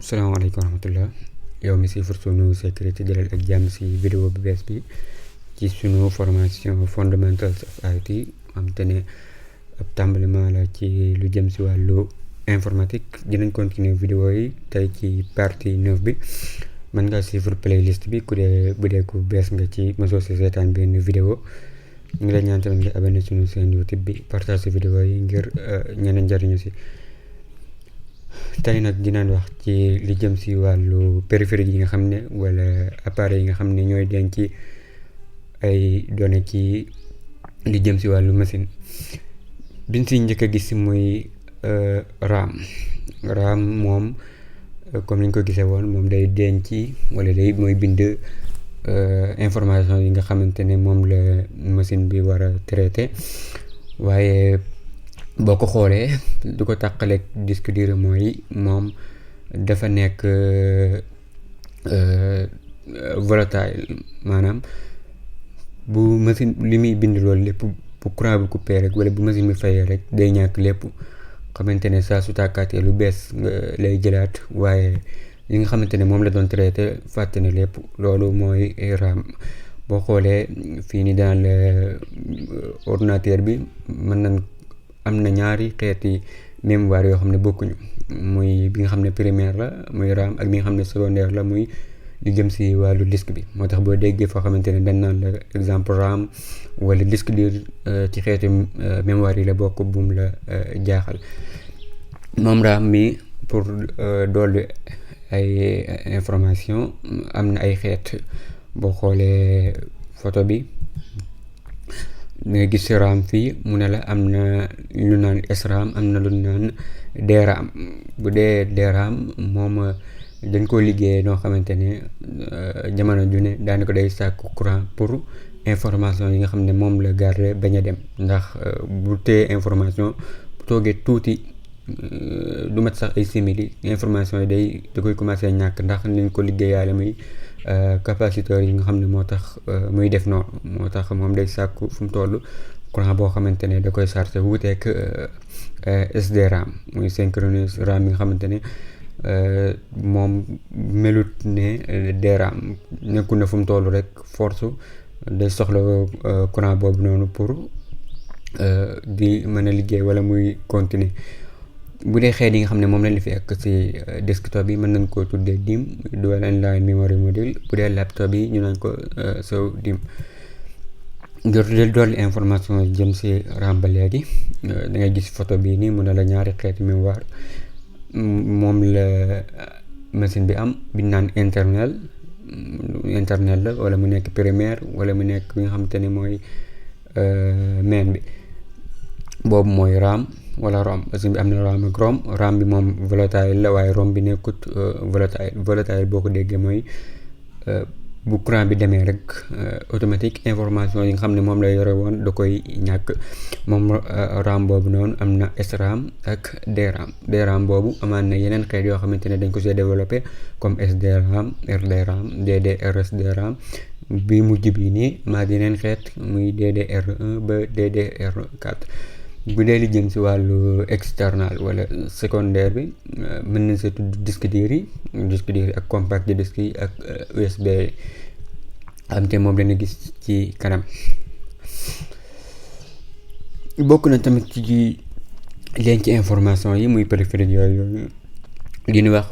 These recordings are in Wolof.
salaamaaleykum wa rahmatullah yow mi si sunu sécurité jëlal ak jàmm si vidéo bu bees bi ci sunu formation fundamentals of IT am te ne ab tàmbaliment la ci lu jëm si wàllu informatique. dinañ continuer vidéo yi tey ci partie 9 bi. mën nga suivre playlist bi bu dee ku bees nga ci mosoo si seetaan benn vidéo. ñu ngi lay ñaan tamit nga abonné sunu seen YouTube bi partage vidéo yi ngir ñeneen njariñu si. tey nag dinañ wax ci li jëm si wàllu périphérique yi nga xam ne wala appareil yi nga xam ne ñooy denc ay données ci li jëm si wàllu machine. biñ si njëkk a gis muy RAM moom comme ni ñu ko gisee woon moom day denc wala mooy bind information yi nga xamante ne moom la machine bi war a traité. waaye boo ko xoolee du ko tàqaleeg disque dur mooy moom dafa nekk volatile, maanaam bu machine li muy bind loolu lépp bu courant bi coupé rek wala bu machine bi fayee rek day ñàkk lépp. xamante ne saa su tàkkaatee lu bees lay jëlaat, waaye li nga xamante ne moom la doon traité fàtte na lépp. loolu mooy RAM. boo xoolee fii ni dans le ordinateur bi mën nañ am na ñaari xeeti mémoire yoo xam ne bokkuñu, muy bi nga xam ne primaire la muy RAM ak bi nga xam ne secondaire la muy li jëm si wàllu disque bi. moo tax boo déggee foo xamante ne dañ naan la exemple RAM wala disque dur ci xeeti mémoire yi la bokk buum la jaaxal. moom RAM mi pour dolli ay information am na ay xeet. boo xoolee photo bi nga gis RAM fii mu ne la am na lu naan SRAM am na lu naan DRAM. bu dee DRAM moom dañ ko liggéeyee noo xamante ne jamono ju ne daanaka day sàkku courant pour information yi nga xam ne moom la garder bañ a dem, ndax bu téye information bu toogee tuuti du mat sax ay simili information yi da koy commencé ñàkk, ndax liñ ko liggéeyaale muy capaciteur yi nga xam ne moo tax muy def noonu. moo tax moom day sàkku fu mu toll courant boo xamante ne da koy chargé wuuteeg SDRAM muy synchronous RAM yi nga xamante ne moom melut ne DRAM nekku na fu mu toll rek force day soxla courant boobu noonu pour di mën a liggéey wala muy continuer. bu dee xeet yi nga xam ne moom lañ fi ak ci desktop bi mën nañ koo tuddee DIMM, dual inline memory module. bu dee laptop yi ñu nañ ko DIMM. ngir dolli information jëm ci RAM ba léegi da ngay gis photo bii nii mu ne la ñaari xeeti mémoire moom la machine bi am bi naan internal la wala mu nekk primaire wala mu nekk bi nga xamante ne mooy main bi. boobu mooy RAM wala ROM. parce que am na RAM ak ROM. RAM bi moom volatile la waaye ROM bi nekkut volatile boo ko déggee mooy bu courant bi demee rek automatique information yi nga xam ne moom la yore woon da koy ñàkk. moom RAM boobu noonu am na SRAM ak DRAM boobu amaan na yeneen xeet yoo xamante ne dañ ko see développé comme SDRAM, RDRAM, DDR/SDRAM. bi mujj bi nii maa yeneen xeet muy DDR1 ba DDR4. bu dee li jëm si wàllu external wala secondaire bi mën nañ see tudd disque dur yi ak compact disque yi ak USB am te moom lañu gis ci kanam. bokk na tamit ci denc information yi muy périphérique yooyu li ñuy wax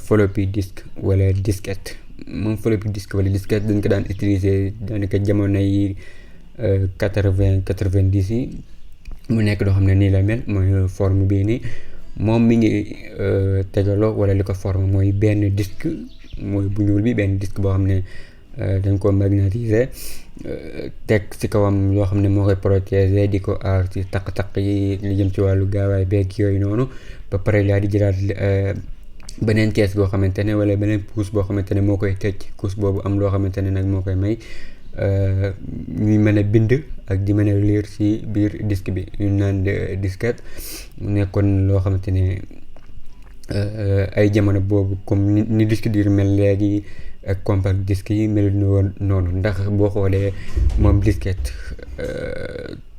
floppy disk wala disquette. moom floppy disk wala disquette dañ ko daan utiliser daanaka jamono yi 90 yi. mu nekk loo xam ne nii la mel mooy forme bii nii moom mi ngi tegaloo wala li ko forme mooy benn disque mooy bu ñuul bi benn disque boo xam ne dañ ko magnétiser teg ci kawam loo xam ne moo koy protéger di ko aar ci taq-taq yi li jëm ci wàllu gaawaay beeg yooyu noonu. ba pare laa di jëlaat beneen kees boo xamante ne wala beneen couche boo xamante ne moo koy tëj. couche boobu am loo xamante ne nag moo koy may ñuy mën a bind ak di mën a lire ci biir disque bi ñu naan disquette. nekkoon loo xamante ne ay jamono boobu comme ni disque dur mel léegi ak compact disque yi mel noonu, ndax boo xoolee moom disquette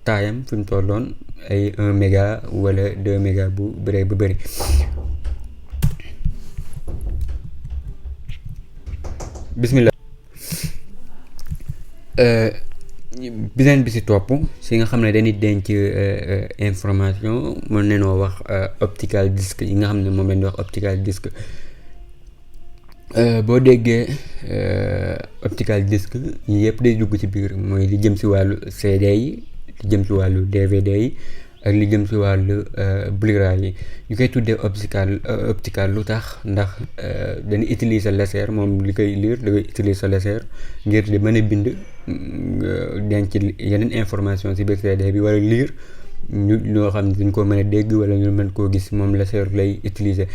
taayam fi mu tolloon ay 1 méga wala 2 méga bu bëree bu bëri. bismillah. beneen bi si topp si nga xam ne dañuy denc information mën nañoo wax optical disc yi nga xam ne moom lañ di wax optical disc. boo déggee optical disc yi yëpp day dugg ci biir mooy li jëm si wàllu CD yi li jëm si wàllu DVD yi ak li jëm si wàllu Blu-ray yi ñu koy tuddee optical lu tax ndax dañuy utiliser laser moom li koy lire da koy utiliser laser ngir di mën a bind denc yeneen information si biir CD bi wala lire ñu loo xam ne dañ ko mën a dégg wala ñu mën koo gis moom laser lay utiliser.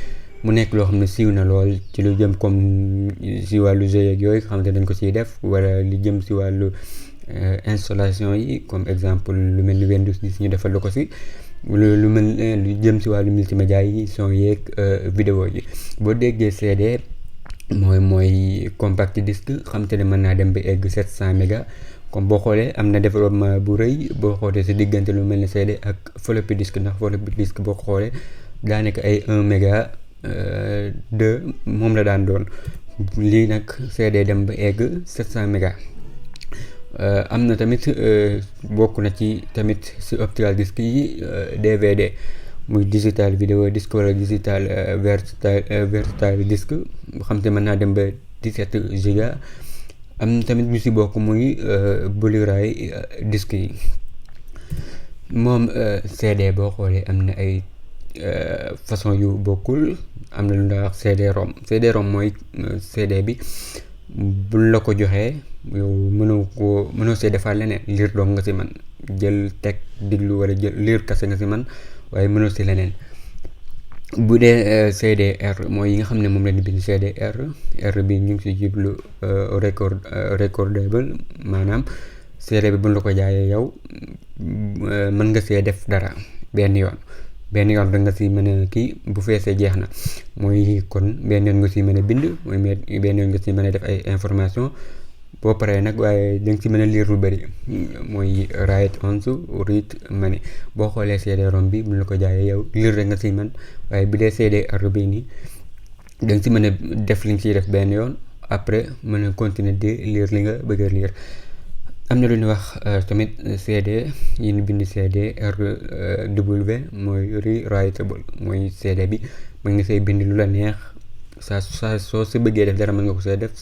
mu nekk loo xam ne siiw na lool ci lu jëm comme si wàllu jeu yeeg yooyu xam ne dañ ko siy def wala li jëm si wàllu installation yi comme exemple lu mel ni Windows 10 ñu defal la ko si lu jëm si wàllu multimédia yi son yeeg vidéo yi. boo déggee CD mooy compact disque xam te ne mën naa dem ba egg 700 méga comme boo xoolee am na développement bu rëy boo xoolee si diggante lu mel ni CD ak floppy disque ndax floppy disque boo xoolee daanaka ay 1 méga 2 moom la daan doon lii nag CD dem ba egg 700 méga. am na tamit bokk na ci tamit si optical disc yi DVD muy digital video disc wala digital versatile disc xam te mën naa dem ba 17 giga. am na tamit ñu si bokk muy Blu-ray disc yi moom CD boo xoolee am na ay façon yu bokkul. am na lu ñuy wax CD-ROM mooy CD bi buñ la ko joxee yow mënoo see defaat leneen lire doom nga si man jël teg diglu wala jël lire kase nga si man waaye mënoo si leneen. bu dee CDR mooy yi nga xam ne moom la ñu bind CDR R bi ñu ngi si jublu recordable maanaam CD bi buñ la ko jaayee yow mën nga see def dara benn yoon da nga si mën a kii bu feesee jeex na mooy kon benn yoon nga si mën a bind mooy benn yoon nga si mën a def ay information boo paree nag waaye da nga si mën a lire lu bëri mooy write onto read mani. boo xoolee CD-ROM bi bu la ko jaayee yow lire rek nga si man waaye bu dee CDR bi nii da nga si mën a def li nga siy def benn yoon après mën a continuer di lire li nga bëgg a lire. am na lu ñuy wax tamit CD yi ñu bind CD-RW mooy rewritable mooy CD bi mën nga say bind lu la neex saa soo si bëggee def dara mën nga ko see def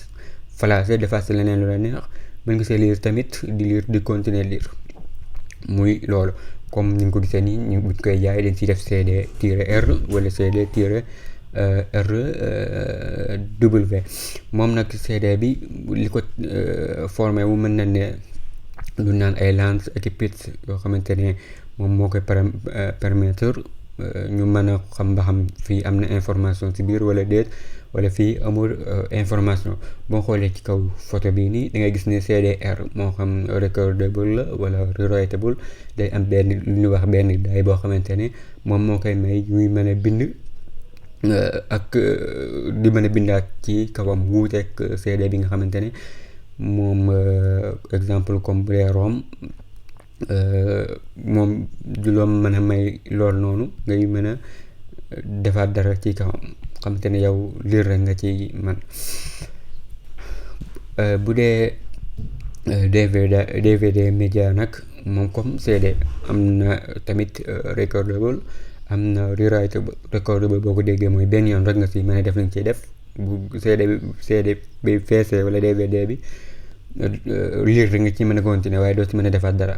falaase defaat si leneen lu la neex mën nga see lire tamit di lire di continuer lire muy loolu comme ni nga ko gisee nii ñu buñ koy jaay dañ siy def CD-R wala CD-RW moom nag CD bi li ko formé wu mën na ne lu naan ay lens ak pits yoo xamante ne moom moo koy permettre ñu mën a xam ba xam fii am na information ci biir wala déet wala fii amul information. boo xoolee ci kaw photo bii nii da ngay gis ne CDR moo xam recordable la wala rewritable day am benn lu ñuy wax benn daay boo xamante ne moom moo koy may ñuy mën a bind ak di mën a bindaat ci kawam wuuteeg CD bi nga xamante ne moom exemple comme bu dee ROM moom du loo mën a may lool noonu ngay mën a defaat dara ci kawam xamante ne yow lire rek nga ci man. bu dee DVD média nag moom comme CD am na tamit recordable am na rewritable. recordable boo ko déggee mooy benn yoon rek nga si mën a def li nga ciy def bu CD bi feesee wala DVD bi lire rek nga ci mën a continuer waaye doo ci mën a defaat dara.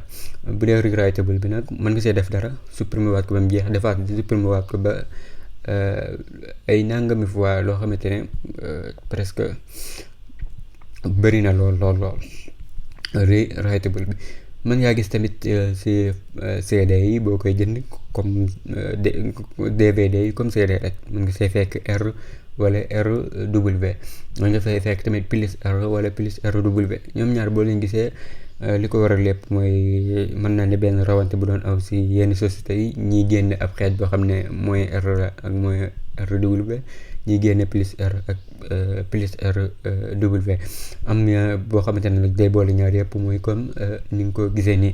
bu dee rewritable bi nag mën nga see def dara supprimer waat ko ba mu jeex defaat supprimer waat ko ba ay nangami fois loo xamante ne presque bëri na lool rewritable bi mën ngaa gis tamit si CD yi boo koy jënd comme DVD yi comme CD rek mën nga see fekk R wala RW mën nga fay fekk tamit plus R wala plus RW ñoom ñaar boo leen gisee li ko waral lépp mooy mën naa ne benn rawante bu doon aw si yenn sociétés yi ñiy génn ab xeet boo xam ne mooy R ak mooy RW ñiy génne plus R ak plus RW am na boo xamante ne nag day boole ñaar yëpp mooy comme ni nga ko gisee ni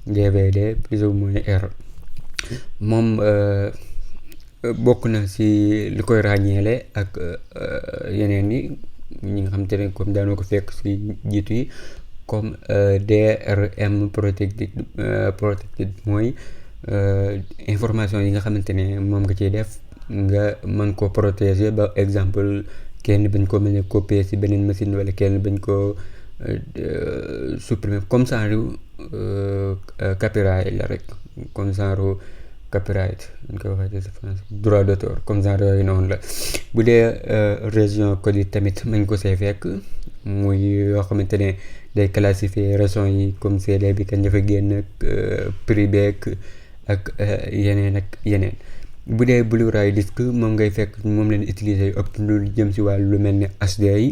DVD plus ou moins R moom bokk na si li koy ràññeele ak yeneen yi ñi nga xamante ne comme daanoo ko fekk si jiitu yi comme DRM protected mooy information yi nga xamante ne moom nga ciy def nga mën koo protéger ba exemple kenn bañ ko mën a copier si beneen machine wala kenn bañ koo supprimer comme genre copyright la rek comme genre copyright dañ koy waxee ci français droit d'auteur comme genre yooyu noonu la bu dee région code tamit mañ ko see fekk muy yoo xamante ne day classifier raison yi comme CD bi kañ dafa génn prix beeg ak yeneen bu dee Blu-ray disc moom ngay fekk moom leen utiliser ëpp lu jëm si wàllu lu mel ni HD yi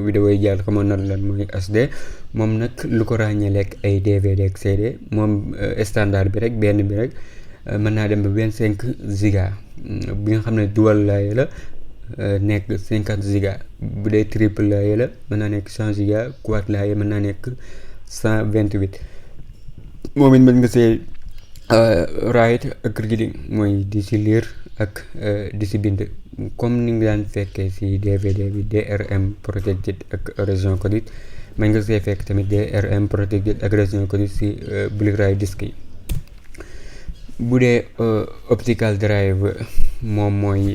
vidéo yi jàll xamoon na lan mooy HD moom nag lu ko ràññeeleeg ay DVD ak CD moom standard bi rek benn bi rek mën naa dem ba 25 giga bi nga xam ne dual layer la nekk 50 giga bu dee triple layer la mën naa nekk 100 giga quad layer mën naa nekk 128 moom it mën nga see write ak reading mooy di si lire ak di si bind comme ni nga daan fekkee si DVD bi DRM protected ak region coded mën nga see fekk tamit DRM protected ak region coded si Blu-ray disc yi bu dee optical drive moom mooy